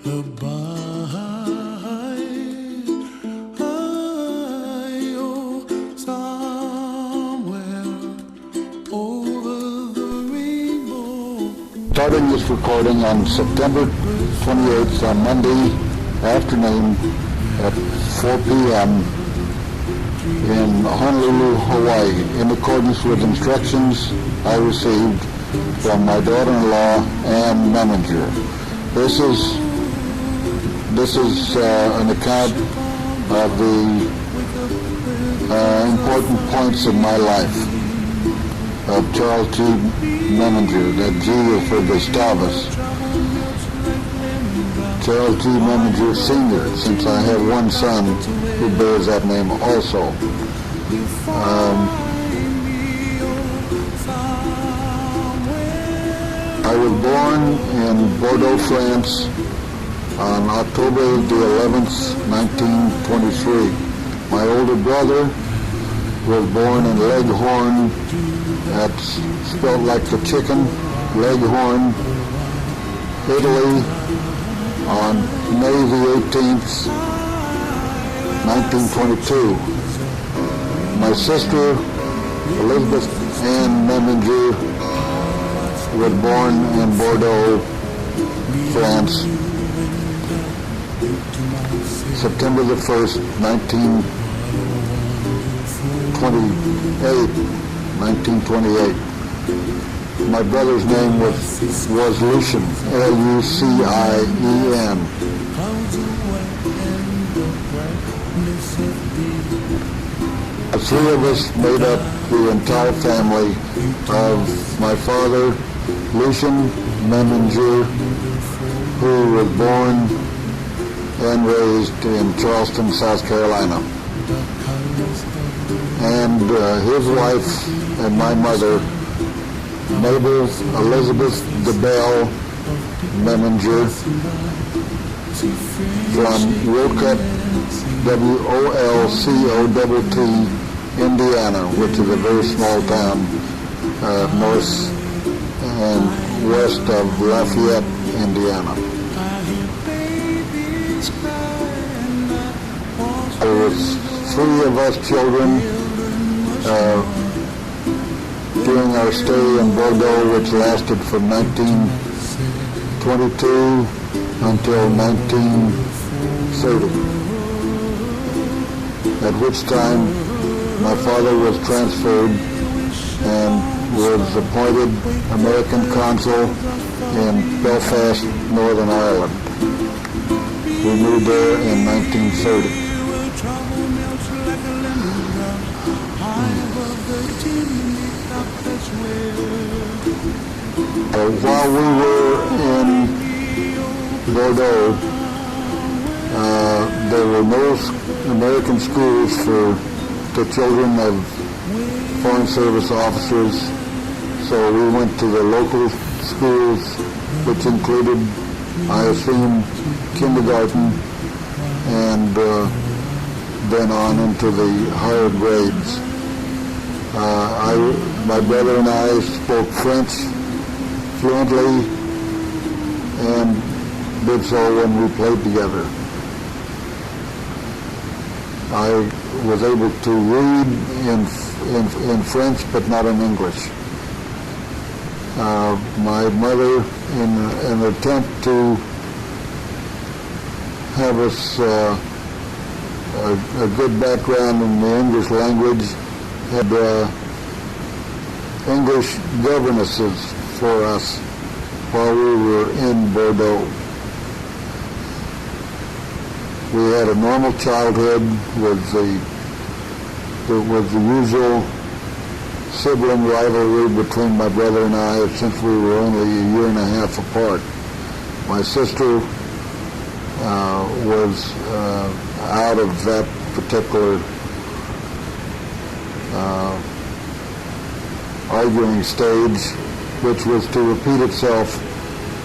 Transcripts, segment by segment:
Starting this recording on September 28th on Monday afternoon at 4 p.m. in Honolulu, Hawaii, in accordance with instructions I received from my daughter-in-law, Ann Memminger. This is an account of the important points in my life of Charles T. Memminger. That G is for Gustavus. Charles T. Memminger Sr., since I have one son who bears that name also. I was born in Bordeaux, France on October the 11th, 1923. My older brother was born in Leghorn, that's spelled like the chicken, Leghorn, Italy, on May the 18th, 1922. My sister, Elizabeth Ann Memminger, was born in Bordeaux, France, September the 1st, 1928. My brother's name was Lucien, Lucien. The three of us made up the entire family of my father, Lucien Memminger, who was born and raised in Charleston, South Carolina. And his wife and my mother, Mabel Elizabeth DeBell Memminger, from Wolcott, Wolcott, Indiana, which is a very small town north and west of Lafayette, Indiana. There was three of us children during our stay in Bordeaux, which lasted from 1922 until 1930, at which time my father was transferred and was appointed American consul in Belfast, Northern Ireland. We moved there in 1930. While we were in Bordeaux, there were no American schools for the children of Foreign Service officers, so we went to the local schools, which included, I assume, kindergarten, and then on into the higher grades. My brother and I spoke French fluently and did so when we played together. I was able to read in French, but not in English. My mother, in an attempt to have us a good background in the English language, had English governesses for us while we were in Bordeaux. We had a normal childhood with the usual sibling rivalry between my brother and I, since we were only a year and a half apart. My sister was out of that particular arguing stage, which was to repeat itself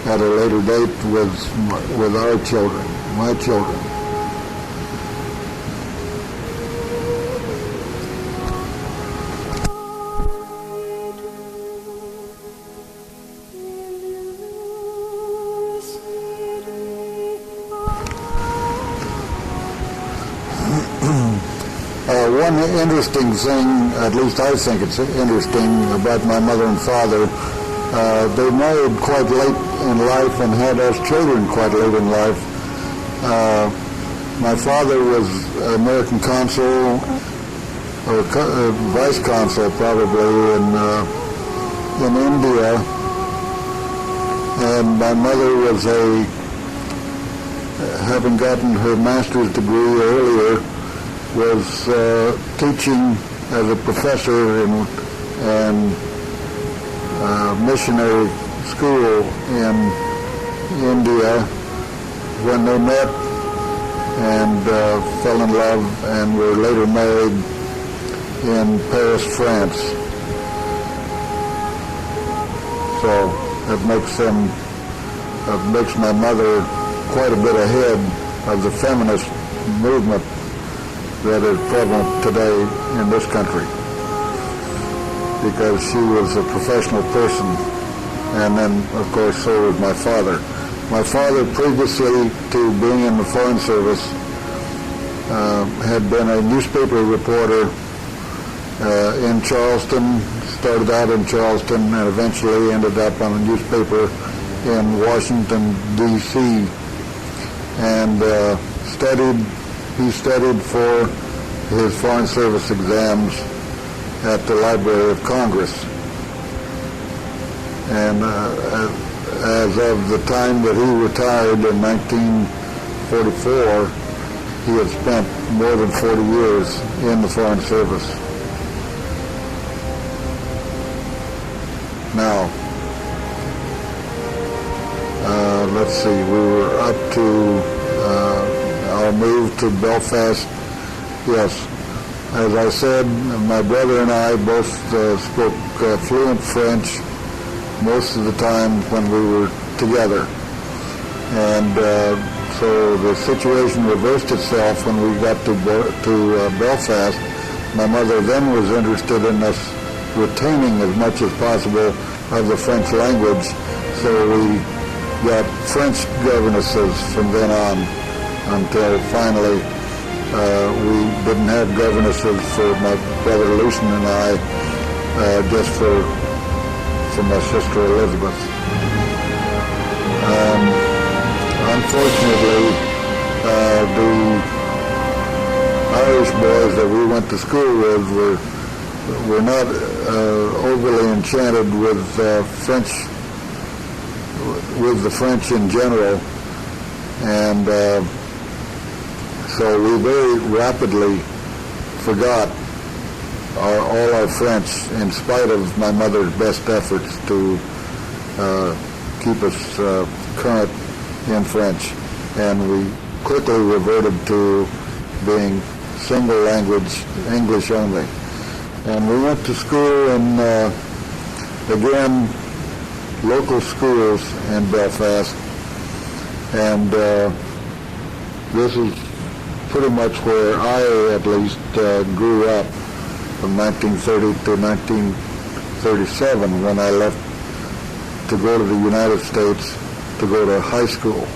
at a later date with our children, my children. one interesting thing, at least I think it's interesting, about my mother and father, they married quite late in life and had us children quite late in life. My father was American consul, or vice consul probably, in India, and my mother was having gotten her master's degree earlier, was teaching as a professor in missionary school in India when they met and fell in love and were later married in Paris, France. So it makes my mother quite a bit ahead of the feminist movement that is prevalent today in this country, because she was a professional person, and then of course so was my father. My father, previously to being in the Foreign Service, had been a newspaper reporter in Charleston, started out in Charleston and eventually ended up on a newspaper in Washington, D.C. and he studied for his Foreign Service exams at the Library of Congress. And as of the time that he retired in 1944, he had spent more than 40 years in the Foreign Service. Now, let's see, we were up to our move to Belfast. Yes, as I said, my brother and I both spoke fluent French most of the time when we were together. And so the situation reversed itself when we got to Belfast. My mother then was interested in us retaining as much as possible of the French language, so we got French governesses from then on until finally we didn't have governesses for my brother Lucian and I, just for my sister Elizabeth. Unfortunately, the Irish boys that we went to school with were not overly enchanted with the French in general, and so we very rapidly forgot all our French, in spite of my mother's best efforts to keep us current in French, and we quickly reverted to being single language, English only. And we went to school in, again, local schools in Belfast, and this is pretty much where I, at least, grew up from 1930 to 1937, when I left to go to the United States to go to high school.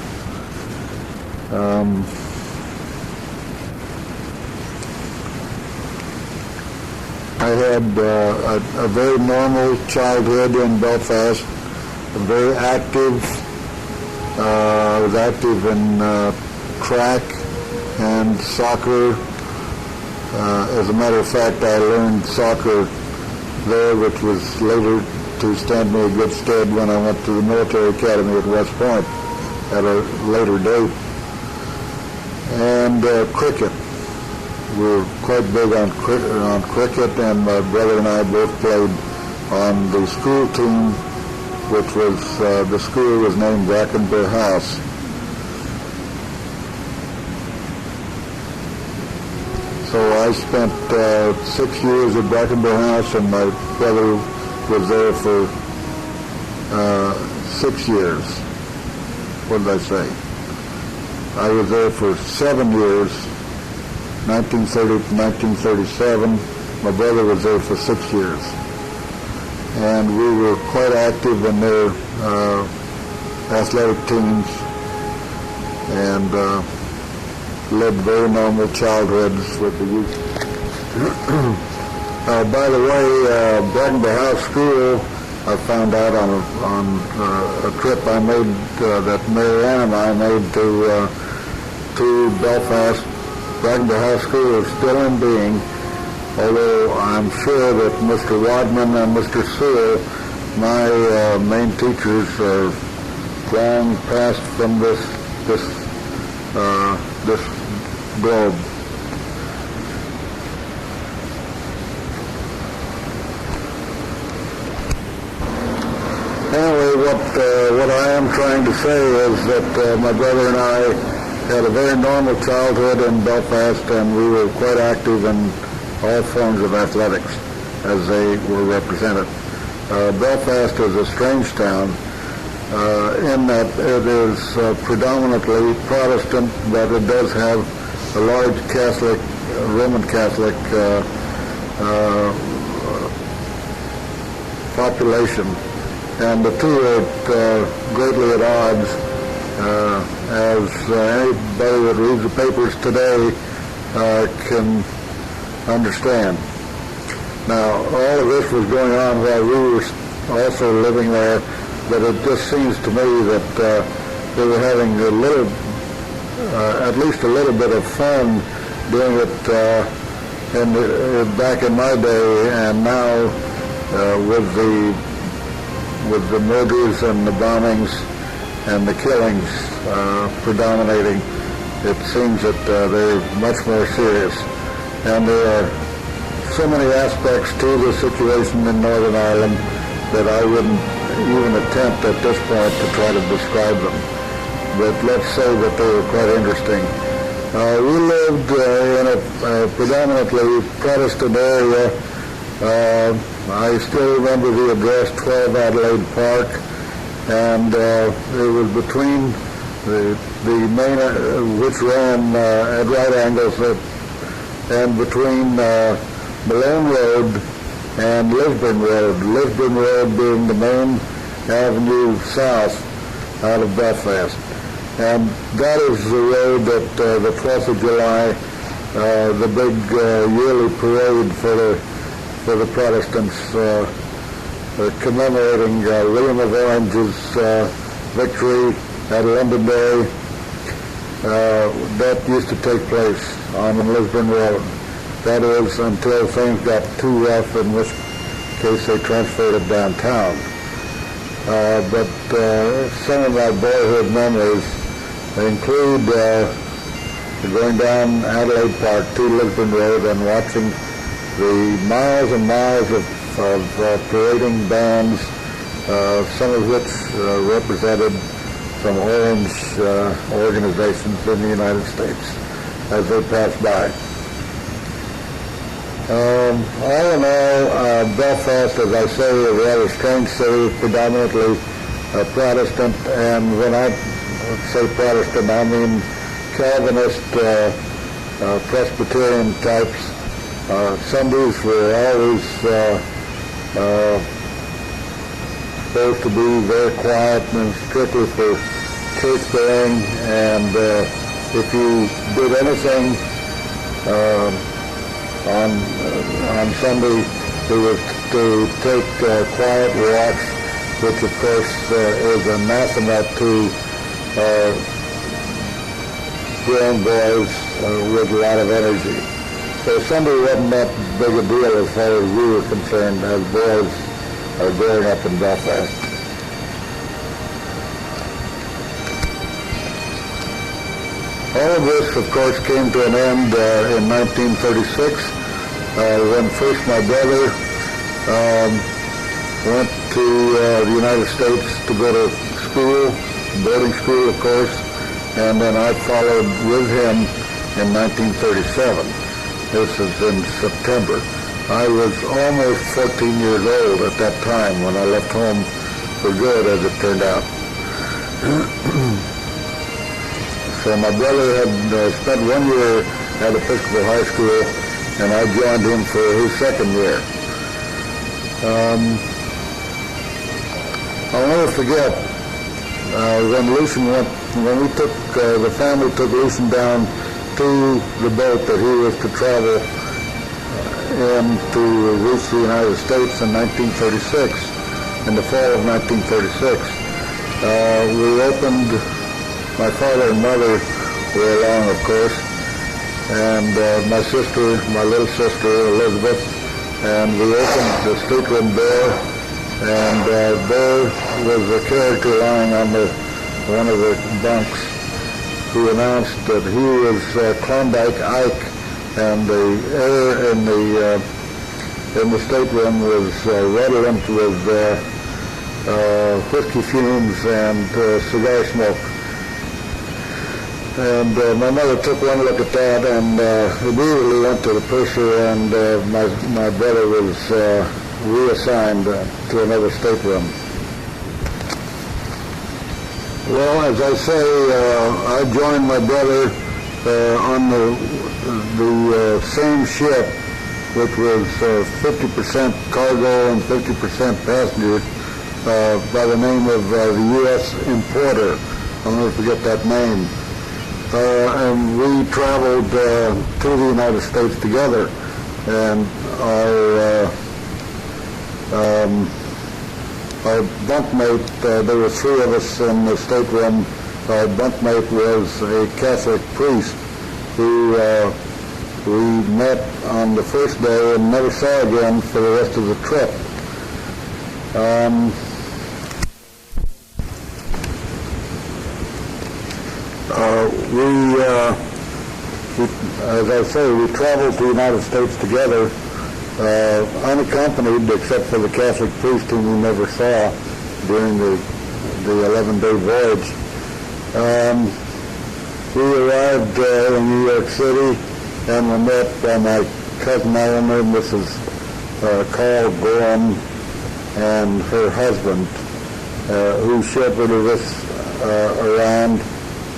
I had a very normal childhood in Belfast, very active. I was active in track and soccer. As a matter of fact, I learned soccer there, which was later to stand me in good stead when I went to the military academy at West Point at a later date. And cricket. We were quite big on cricket, and my brother and I both played on the school team, which was, the school was named Brackenbury House. So I spent 6 years at Brackenbury House, and my brother was there for 6 years. What did I say? I was there for 7 years, 1930 to 1937. My brother was there for 6 years. And we were quite active in their athletic teams, and led very normal childhoods with the youth. By the way, Braggenby House School, I found out on a trip I made, that Marianne and I made to Belfast. Braggenby House School is still in being, although I'm sure that Mr. Wadman and Mr. Sewell, my main teachers, are long passed from this globe. Anyway, what I am trying to say is that my brother and I had a very normal childhood in Belfast, and we were quite active in all forms of athletics as they were represented. Belfast is a strange town in that it is predominantly Protestant, but it does have a large Catholic, Roman Catholic population. And the two are greatly at odds, as anybody that reads the papers today can understand. Now, all of this was going on while we were also living there, but it just seems to me that they were having a little, at least a little bit of fun doing it back in my day, and now with the murders and the bombings and the killings predominating, it seems that they're much more serious. And there are so many aspects to the situation in Northern Ireland that I wouldn't even attempt at this point to try to describe them. But let's say that they were quite interesting. We lived in a predominantly Protestant area. I still remember the address, 12 Adelaide Park, and it was between the main, which ran at right angles, and between Malone Road and Lisburn Road. Lisburn Road being the main avenue south out of Belfast. And that is the road that the 4th of July, the big yearly parade for the Protestants, commemorating William of Orange's victory at Londonderry, that used to take place on Lisburn Road. That is, until things got too rough, in which case they transferred it downtown. But some of my boyhood memories include going down Adelaide Park to Lisburn Road and watching the miles and miles of parading bands, some of which represented some orange organizations in the United States as they passed by. All in all, Belfast, as I say, is a rather strange city, predominantly Protestant, and when I say Protestant, I mean Calvinist, Presbyterian types. Sundays were always supposed to be very quiet and strictly for church going, and if you did anything on Sunday, it was to take quiet walks, which of course is anathema to grown boys with a lot of energy. So Sunday wasn't that big a deal as far as we were concerned, as boys are growing up in Belfast. All of this, of course, came to an end in 1936, when first my brother went to the United States to go to school, boarding school, of course, and then I followed with him in 1937. This is in September. I was almost 14 years old at that time when I left home for good, as it turned out. So my brother had spent 1 year at Episcopal High School, and I joined him for his second year. I'll never forget when the family took Lucian down to the boat that he was to travel to reach the United States in 1936, in the fall of 1936. We opened, my father and mother were along, of course, and my sister, my little sister, Elizabeth, and we opened the stateroom door, and there was a character lying on one of the bunks who announced that he was Klondike Ike, and the air in the stateroom was redolent with whiskey fumes and cigar smoke. And my mother took one look at that and immediately went to the purser, and my brother was reassigned to another stateroom. Well, as I say, I joined my brother on the same ship, which was 50% cargo and 50% passenger, by the name of the U.S. Importer. I'll never forget that name. And we traveled to the United States together, and our bunkmate, there were three of us in the stateroom. Our bunkmate was a Catholic priest who we met on the first day and never saw again for the rest of the trip. As I say, we traveled to the United States together, unaccompanied except for the Catholic priest whom we never saw during the 11-day voyage. We arrived in New York City and were met by my cousin Eleanor, Mrs. Carl Gorham, and her husband, who shepherded us around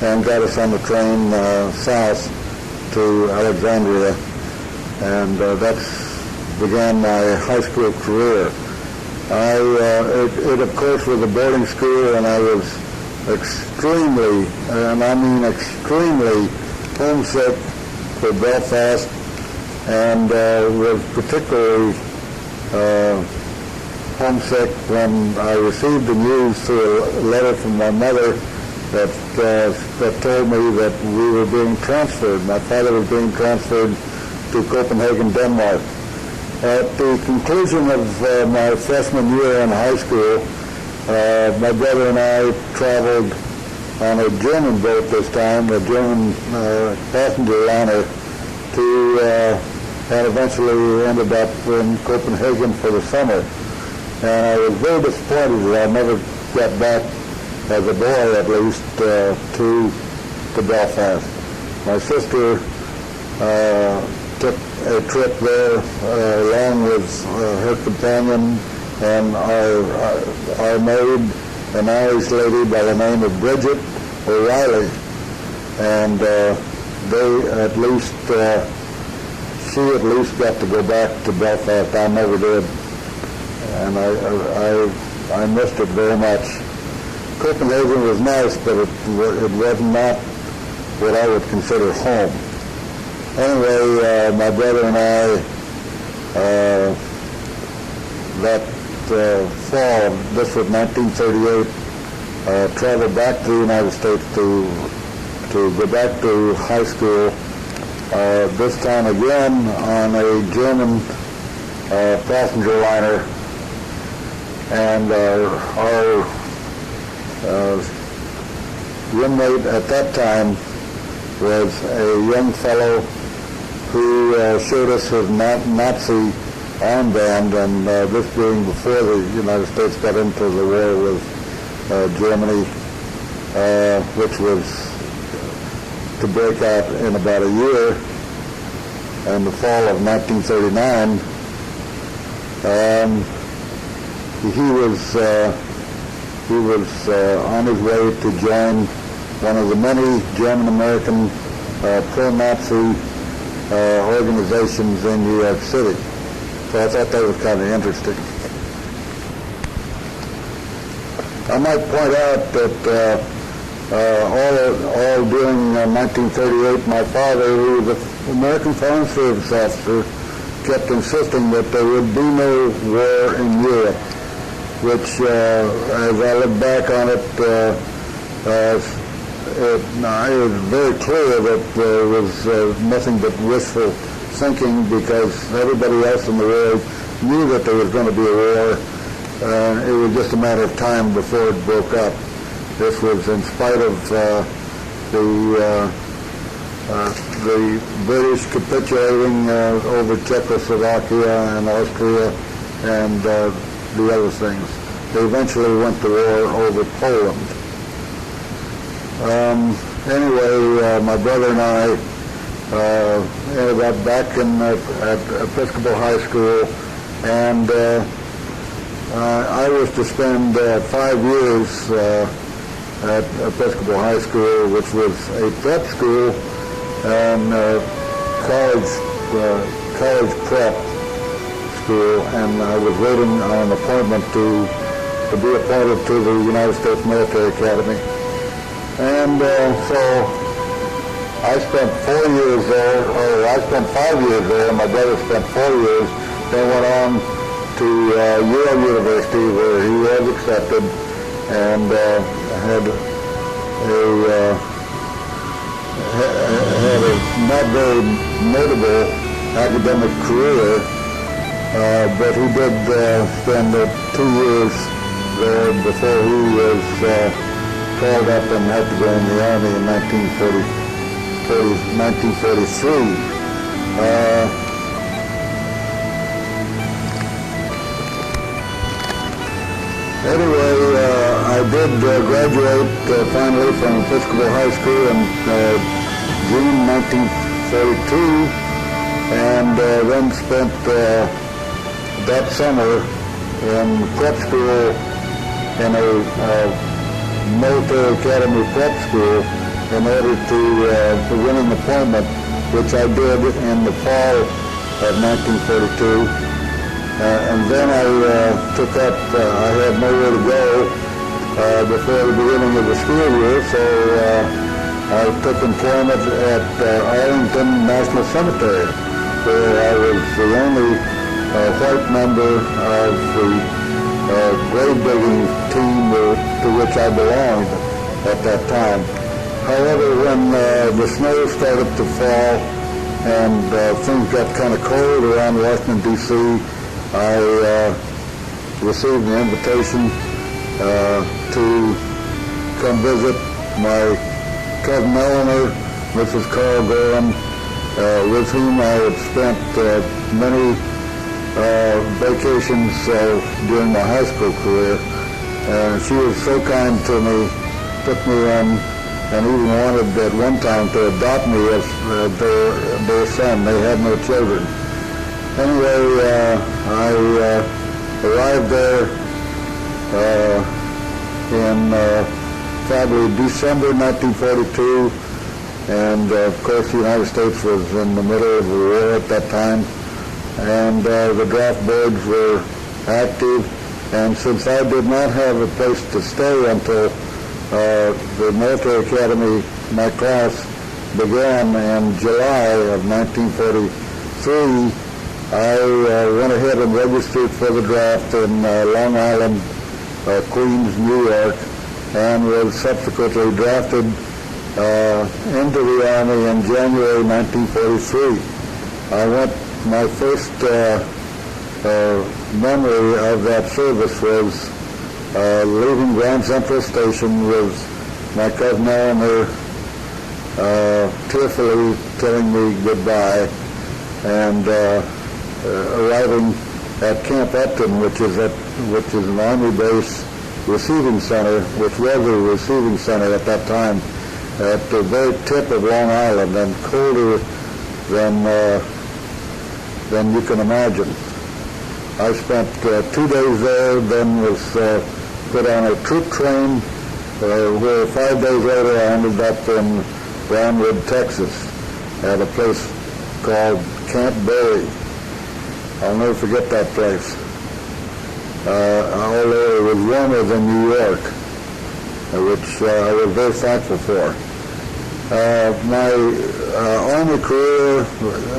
and got us on the train south to Alexandria, and that began my high school career. It of course was a boarding school, and I was extremely, and I mean extremely, homesick for Belfast, and was particularly homesick when I received the news through a letter from my mother that told me that we were being transferred. My father was being transferred to Copenhagen, Denmark. At the conclusion of my freshman year in high school, my brother and I traveled on a German boat this time, a German passenger liner, and eventually ended up in Copenhagen for the summer. And I was very disappointed that I never got back, as a boy at least, to Belfast. My sister took a trip there along with her companion and our maid, an Irish lady by the name of Bridget O'Reilly, and she at least got to go back to Belfast. I never did, and I missed it very much. Copenhagen was nice, but it was not what I would consider home. Anyway, my brother and I, that fall, this was 1938, traveled back to the United States to go back to high school, this time again on a German passenger liner, and our roommate at that time was a young fellow who showed us his Nazi armband, and this being before the United States got into the war with Germany, which was to break out in about a year, in the fall of 1939. He was on his way to join one of the many German-American pro-Nazi organizations in New York City. So I thought that was kind of interesting. I might point out that all during 1938, my father, who was an American Foreign Service officer, kept insisting that there would be no war in Europe, which, as I look back on it, it was very clear that there was nothing but wishful thinking, because everybody else in the world knew that there was going to be a war. It was just a matter of time before it broke up. This was in spite of the British capitulating over Czechoslovakia and Austria and the other things. They eventually went to war over Poland. Anyway, my brother and I ended up back at Episcopal High School, and I was to spend 5 years at Episcopal High School, which was a prep school and college prep school, and I was waiting on an appointment to be appointed to the United States Military Academy. And so I spent 4 years there, or I spent 5 years there, and my brother spent 4 years, then went on to Yale University, where he was accepted, and had a not very notable academic career, but he did spend 2 years there before he was called up and had to go in the Army in 1943. Anyway, I did graduate finally from Episcopal High School in June 1942, and then spent that summer in prep school in a military academy prep school in order to win an appointment, which I did in the fall of 1942. And then I took up, I had nowhere to go before the beginning of the school year, so I took employment at Arlington National Cemetery, where I was the only white member of the grave digging team to which I belonged at that time. However, when the snow started to fall and things got kind of cold around Washington, D.C., I received an invitation to come visit my cousin Eleanor, Mrs. Carl Gorham, with whom I had spent many vacations during my high school career. She was so kind to me, took me in, and even wanted at one time to adopt me as their son. They had no children. Anyway, I arrived there in probably December 1942, and of course the United States was in the middle of the war at that time, and the draft boards were active, and since I did not have a place to stay until the military academy, my class, began in July of 1943, I went ahead and registered for the draft in Long Island, Queens, New York, and was subsequently drafted into the Army in January 1943. My first memory of that service was leaving Grand Central Station with my cousin Eleanor tearfully telling me goodbye, and arriving at Camp Upton, which is an Army base receiving center, which was a receiving center at that time, at the very tip of Long Island, and colder than you can imagine. I spent 2 days there, then was put on a troop train, where 5 days later I ended up in Brownwood, Texas, at a place called Camp Berry. I'll never forget that place, although it was warmer than New York, which I was very thankful for. My Army career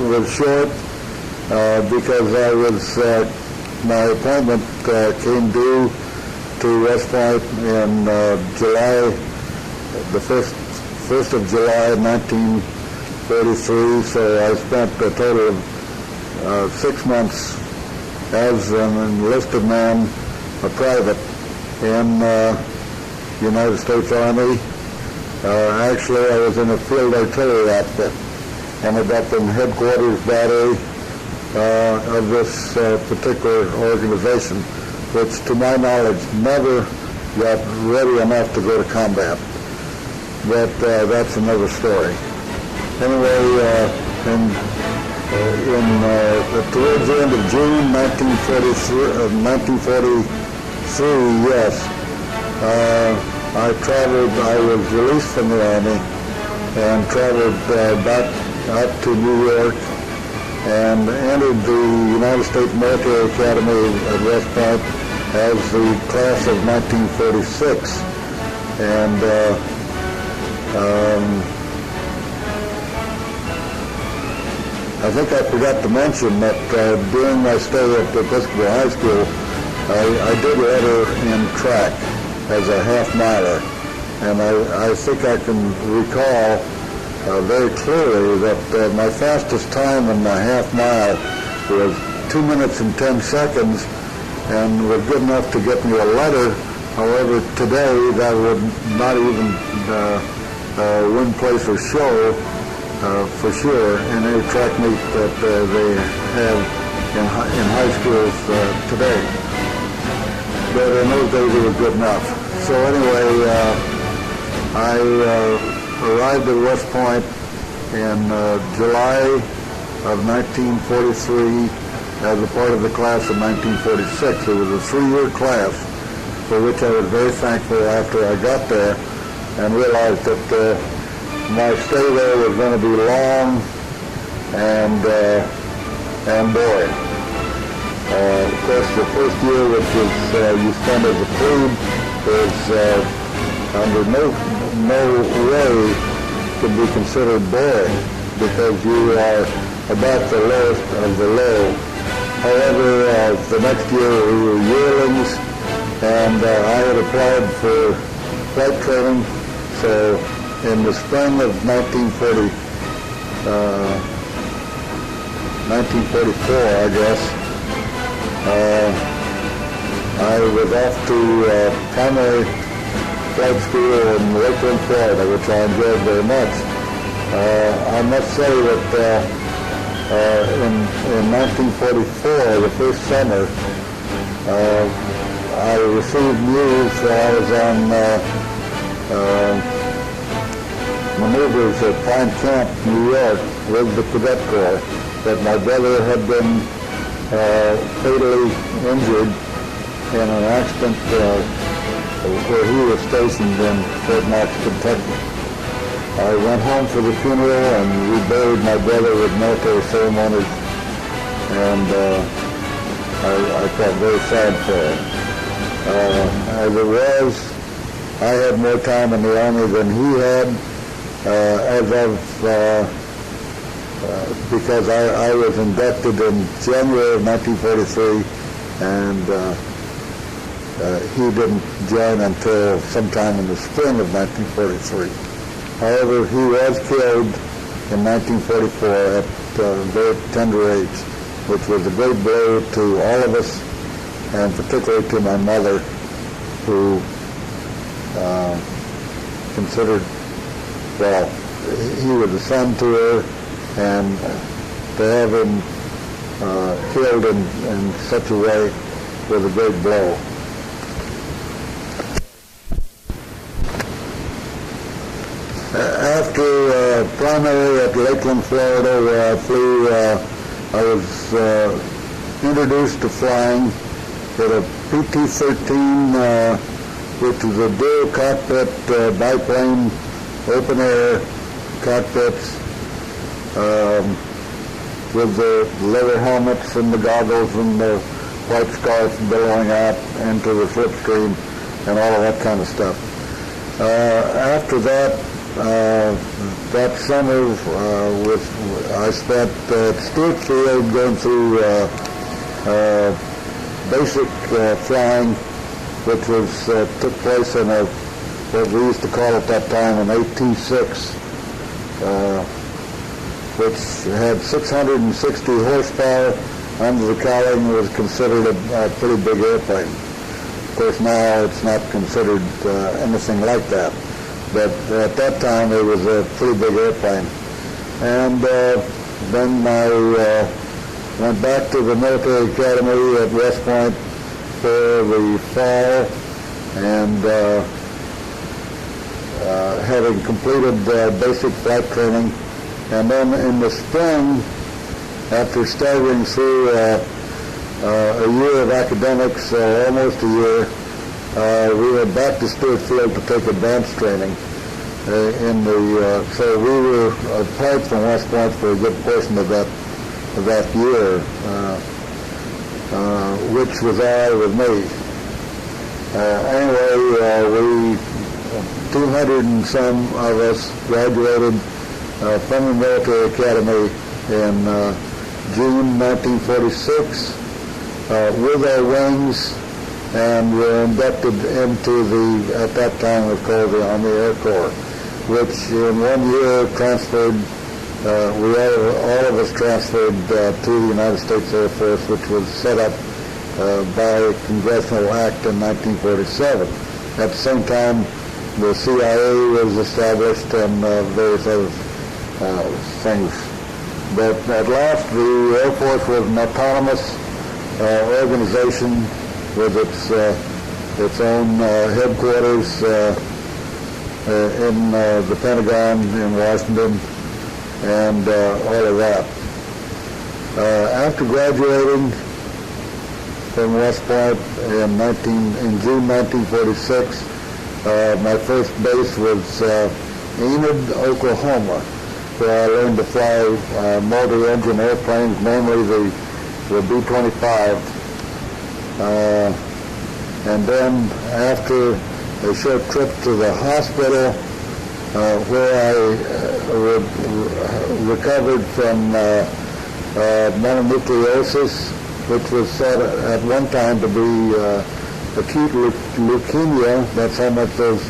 was short. because my appointment came due to West Point in July, the 1st of July 1943, so I spent a total of 6 months as an enlisted man, a private, in the United States Army. Actually, I was in a field artillery outfit, ended up in headquarters battery of this particular organization, which to my knowledge never got ready enough to go to combat. But that's another story. Anyway, towards the end of June 1943, yes, I was released from the Army and traveled back out to New York and entered the United States Military Academy at West Point as the class of 1946. And I think I forgot to mention that during my stay at Episcopal High School, I did enter in track as a half-miler. And I think I can recall very clearly that my fastest time in the half-mile was 2 minutes and 10 seconds and was good enough to get me a letter. However, today that would not even win, place, or show for sure in any track meet that they have in high schools today. But in those days it was good enough. So anyway, I arrived at West Point in July of 1943 as a part of the class of 1946. It was a 3-year class, for which I was very thankful after I got there and realized that my stay there was going to be long and boring. Of course, the first year, which is you spend as a plebe, is under no way can be considered boring because you are about the lowest of the low. However, the next year we were yearlings, and I had applied for flight training, so in the spring of 1944, I guess, I was off to primary flight school in Lakeland, Florida, which I enjoyed very much. I must say that in 1944, the first summer, I received news that I was on maneuvers at Pine Camp, New York, with the Cadet Corps, that my brother had been fatally injured in an accident where he was stationed in Fort Knox, Kentucky. I went home for the funeral and we buried my brother with military ceremonies, and I felt very sad for him. As it was, I had more time in the Army than he had, because I was inducted in January of 1943, and he didn't join until sometime in the spring of 1943. However, he was killed in 1944 at a very tender age, which was a great blow to all of us, and particularly to my mother, who considered, well, he was a son to her, and to have him killed in such a way was a great blow. After primary at Lakeland, Florida, where I flew, I was introduced to flying at a PT-13, which is a dual cockpit biplane, open air cockpits, with the leather helmets and the goggles and the white scarf billowing out into the slipstream and all of that kind of stuff. After that, that summer I spent at Stewart Field going through basic flying, which took place in what we used to call at that time an AT-6, which had 660 horsepower. Under the cowling was considered a pretty big airplane. Of course, now it's not considered anything like that. But at that time, it was a pretty big airplane. And then I went back to the military academy at West Point for the fall, and having completed basic flight training. And then in the spring, after staggering through a year of academics, almost a year, we went back to Stewart Field to take advanced training. So we were apart from West Point for a good portion of that year, which was all right with me. Anyway, 200 and some of us graduated from the military academy in June 1946 with our wings, and were inducted into at that time was called the Army Air Corps, which in 1 year transferred, all of us transferred to the United States Air Force, which was set up by a congressional act in 1947. At the same time, the CIA was established and various other things. But at last, the Air Force was an autonomous organization with its own headquarters in the Pentagon in Washington, and all of that. After graduating from West Point in June 1946, my first base was Enid, Oklahoma, where I learned to fly multi-engine airplanes, mainly the B-25. And then after a short trip to the hospital, where I recovered from mononucleosis, which was said at one time to be acute leukemia. That's how much those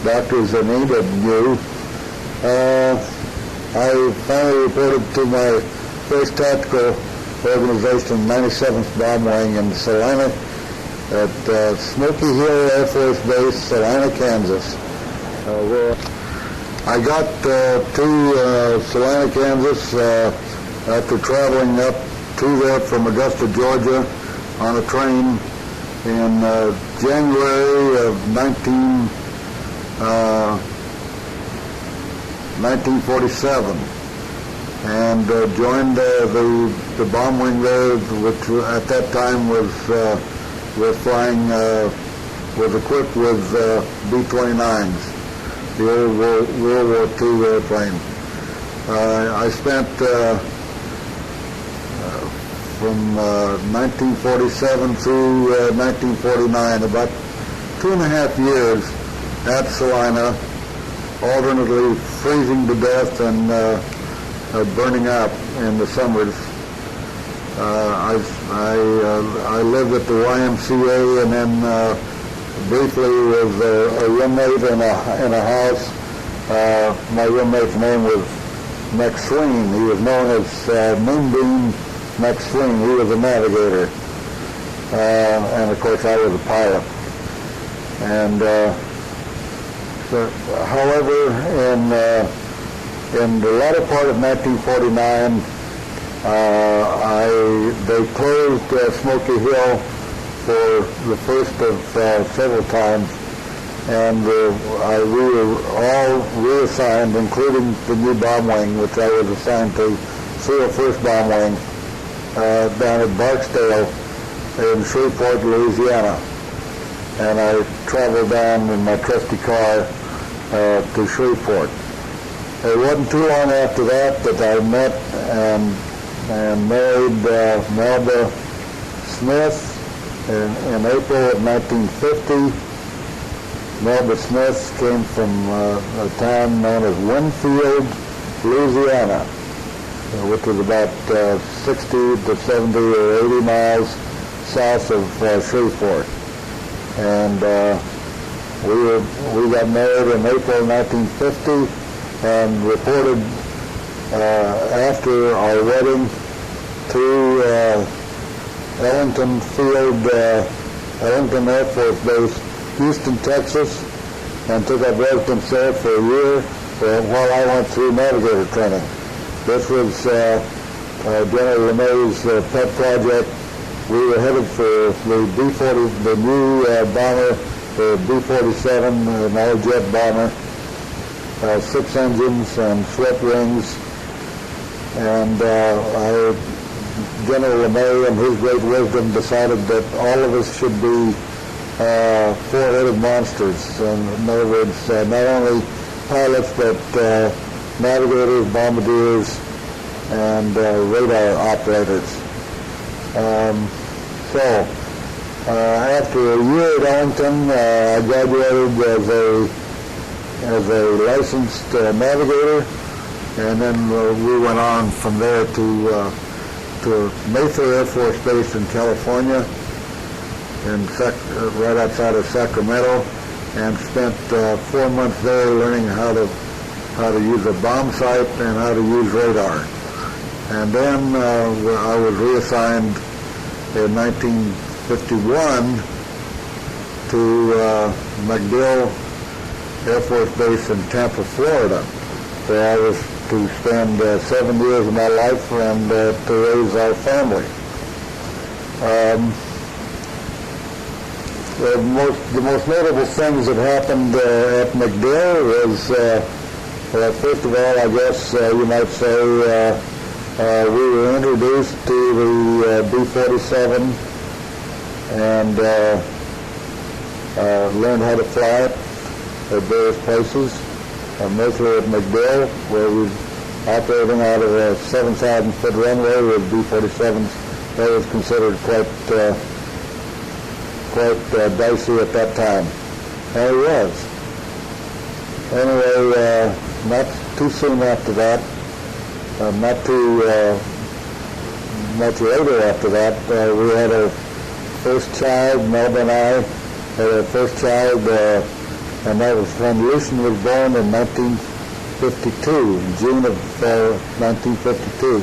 doctors in England knew. I finally reported to my first tactical organization, 97th Bomb Wing in Salina, at Smoky Hill Air Force Base, Salina, Kansas, where I got to Salina, Kansas after traveling up to there from Augusta, Georgia on a train in January of 1947, and joined the bomb wing there, which at that time was flying, was equipped with B-29s, the old World War II airplane. I spent from 1947 through 1949, about 2.5 years at Salina, alternately freezing to death and burning up in the summers. I lived at the YMCA, and then briefly was a roommate in a house. My roommate's name was McSween. He was known as Moonbeam McSween. He was a navigator, and of course I was a pilot. And however, in the latter part of 1949, they closed Smoky Hill for the first of several times, and we were all reassigned, including the new bomb wing, which I was assigned to 301st Bomb Wing down at Barksdale in Shreveport, Louisiana. And I traveled down in my trusty car to Shreveport. It wasn't too long after that I met and married Melba Smith in April of 1950. Melba Smith came from a town known as Winfield, Louisiana, which was about 60 to 70 or 80 miles south of Shreveport. And we got married in April 1950 and reported after our wedding to Ellington Air Force Base, Houston, Texas, and took up residence there for a year while I went through navigator training. This was General LeMay's pet project. We were headed for the B-40, the new bomber, the B-47, an all-jet bomber, 6 engines and swept wings. And General LeMay, in his great wisdom, decided that all of us should be four-headed monsters. In other words, not only pilots, but navigators, bombardiers, and radar operators. After a year at Ellington, I graduated as a licensed navigator, and then we went on from there to Mayfair Air Force Base in California, right outside of Sacramento, and spent 4 months there learning how to use a bomb sight and how to use radar. And then I was reassigned in 1951 to MacDill Air Force Base in Tampa, Florida, where I was to spend 7 years of my life and to raise our family. The most notable things that happened at MacDill was, first of all, I guess you might say, we were introduced to the B-47 and learned how to fly it at various places. Mostly at MacDill, where we were operating out of a 7,000-foot runway with B-47s. That was considered quite dicey at that time. And it was. Anyway, not too soon after that, not too much later after that, we had our first child. Melba and I had our first child, and that was when Lucian was born in 1952, in June of 1952.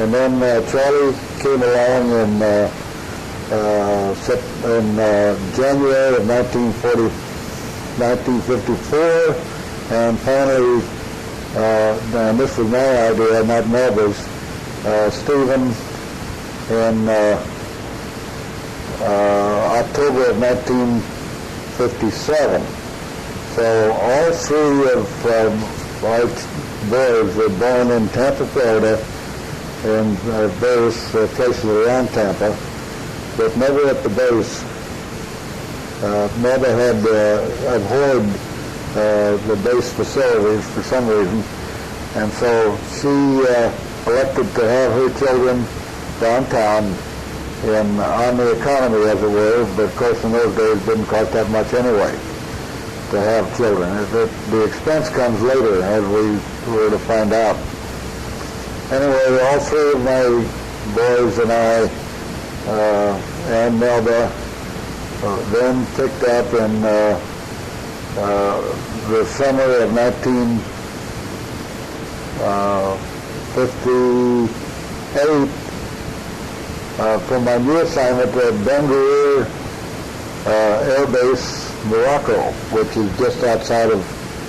And then Charlie came along in January of 1954, and finally, and this was my idea, not Melba's, Stephen in October of 1957. So all three of our boys were born in Tampa, Florida, in various places around Tampa, but never at the base. Melba had abhorred the base facilities for some reason, and so she elected to have her children downtown on the economy, as it were, but of course in those days it didn't cost that much anyway to have children. The expense comes later, as we were to find out. Anyway, all three of my boys and I and Melba then picked up in the summer of 1958 for my new assignment at Ben Guerir Air Base, Morocco, which is just outside of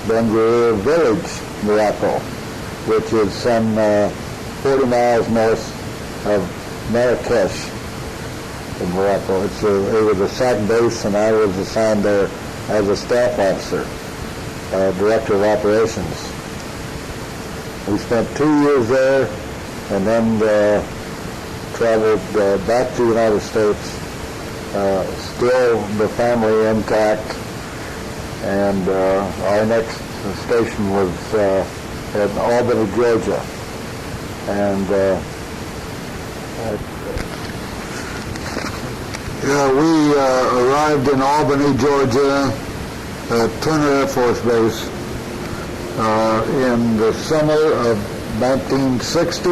Ben Guerir Village, Morocco, which is some 40 miles north of Marrakesh in Morocco. It was a SAC base, and I was assigned there as a staff officer, director of operations. We spent 2 years there, and then traveled back to the United States, still the family intact, and our next station was at Albany, Georgia. And we arrived in Albany, Georgia at Turner Air Force Base in the summer of 1960,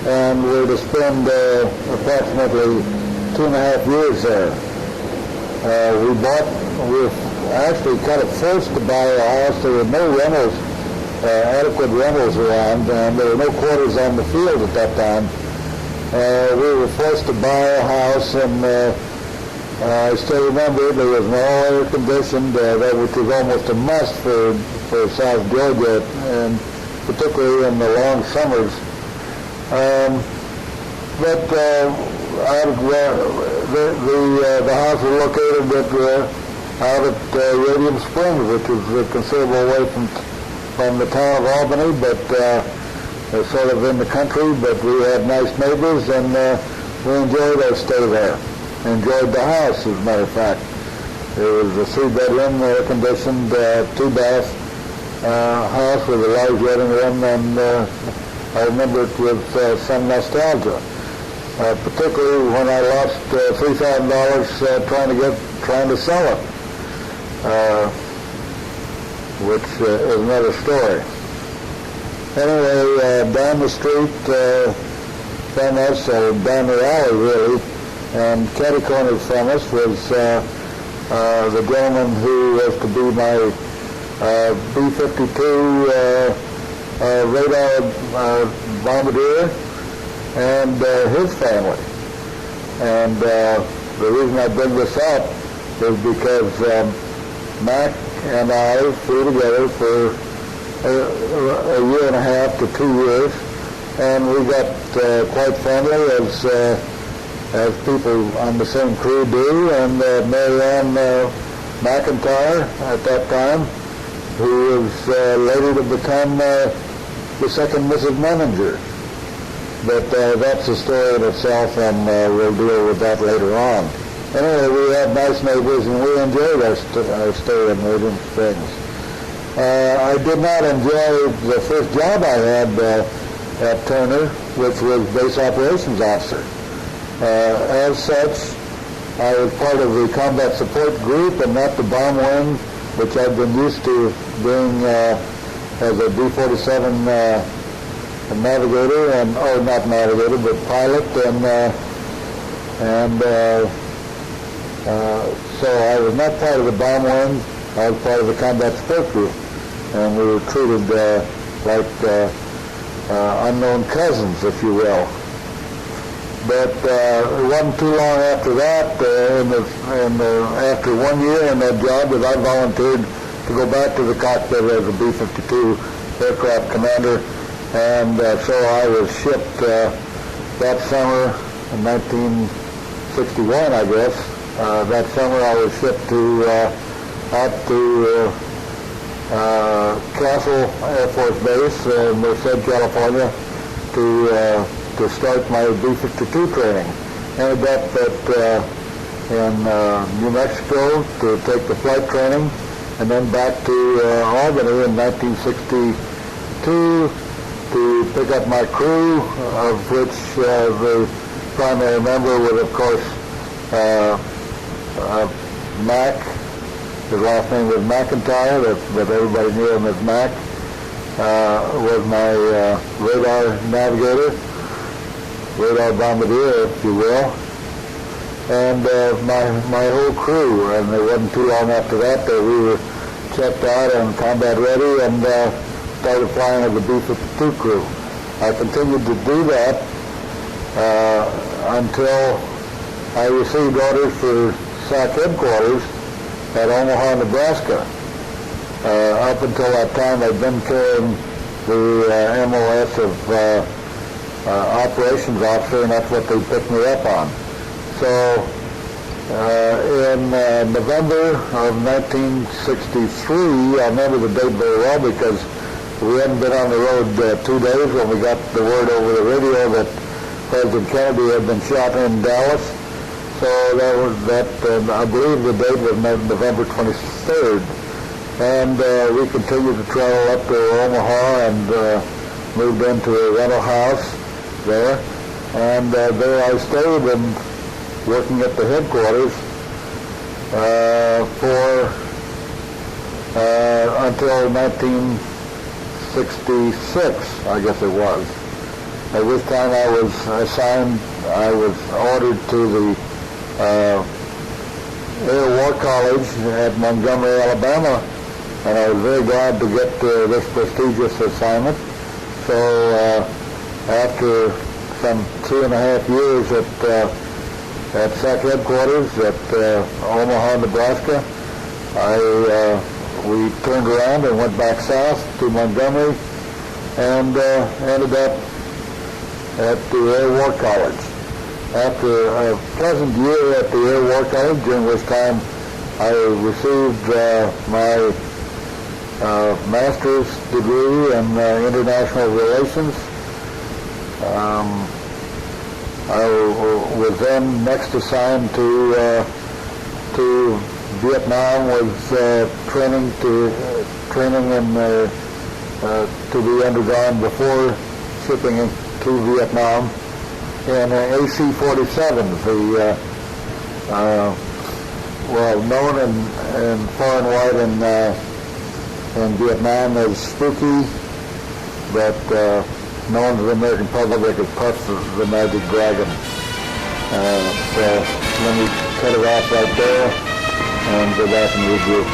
and we're to spend approximately 2.5 years there. We actually kind of forced to buy a house. There were no rentals, adequate rentals around, and there were no quarters on the field at that time. We were forced to buy a house, and I still remember there was an all-air conditioned, which was almost a must for South Georgia, and particularly in the long summers. But the house was located out at Radium Springs, which is a considerable way from the town of Albany, but sort of in the country. But we had nice neighbors, and we enjoyed our stay there. Enjoyed the house, as a matter of fact. It was a 3-bedroom, air-conditioned, 2-bath house with a large living room, and I remember it with some nostalgia. Particularly when I lost $3,000 trying to sell it, which is another story. Anyway, down the street from us, or down the alley really, and catty corner from us was the gentleman who was to be my B-52 radar bombardier, and his family. And the reason I bring this up is because Mac and I flew together for a year and a half to 2 years, and we got quite friendly as people on the same crew do. And Mary Ann McIntyre at that time, who was later to become the second Mrs. Memminger. But that's a story in itself, and we'll deal with that later on. Anyway, we had nice neighbors, and we enjoyed our stay in Radium Springs. I did not enjoy the first job I had at Turner, which was base operations officer. As such, I was part of the combat support group and not the bomb wing, which I'd been used to being as a B-47 navigator, not navigator, but pilot, so I was not part of the bomb wing. I was part of the combat support group, and we were treated like unknown cousins, if you will. But it wasn't too long after that, after 1 year in that job, that I volunteered to go back to the cockpit as a B-52 aircraft commander. And so I was shipped that summer in 1961, I guess. That summer I was shipped out to Castle Air Force Base in Merced, California, to start my B-52 training. Ended up in New Mexico to take the flight training, and then back to Albany in 1962 to pick up my crew, of which the primary member was, of course, Mac. His last name was McIntyre, but everybody knew him as Mac. Was my radar navigator, radar bombardier, if you will, and my whole crew. And it wasn't too long after that that we were checked out and combat ready, and started flying as a B-52 crew. I continued to do that until I received orders for SAC headquarters at Omaha, Nebraska. Up until that time, I'd been carrying the MOS of operations officer, and that's what they picked me up on. So in November of 1963, I remember the date very well because we hadn't been on the road 2 days when we got the word over the radio that President Kennedy had been shot in Dallas. So I believe the date was November 23rd. And we continued to travel up to Omaha and moved into a rental house there. And there I stayed and working at the headquarters for until 1966, I guess it was. At this time I was ordered to the Air War College at Montgomery, Alabama, and I was very glad to get this prestigious assignment. So after some 2.5 years at SAC headquarters at Omaha, Nebraska, we turned around and went back south to Montgomery and ended up at the Air War College. After a pleasant year at the Air War College, during which time I received my master's degree in international relations. I was then next assigned to Vietnam, was training and to be undergone before shipping to Vietnam in AC-47s, the well known in far and wide in Vietnam as Spooky, but known to the American public as Puff the Magic Dragon. So let me cut it off right there and go back and review.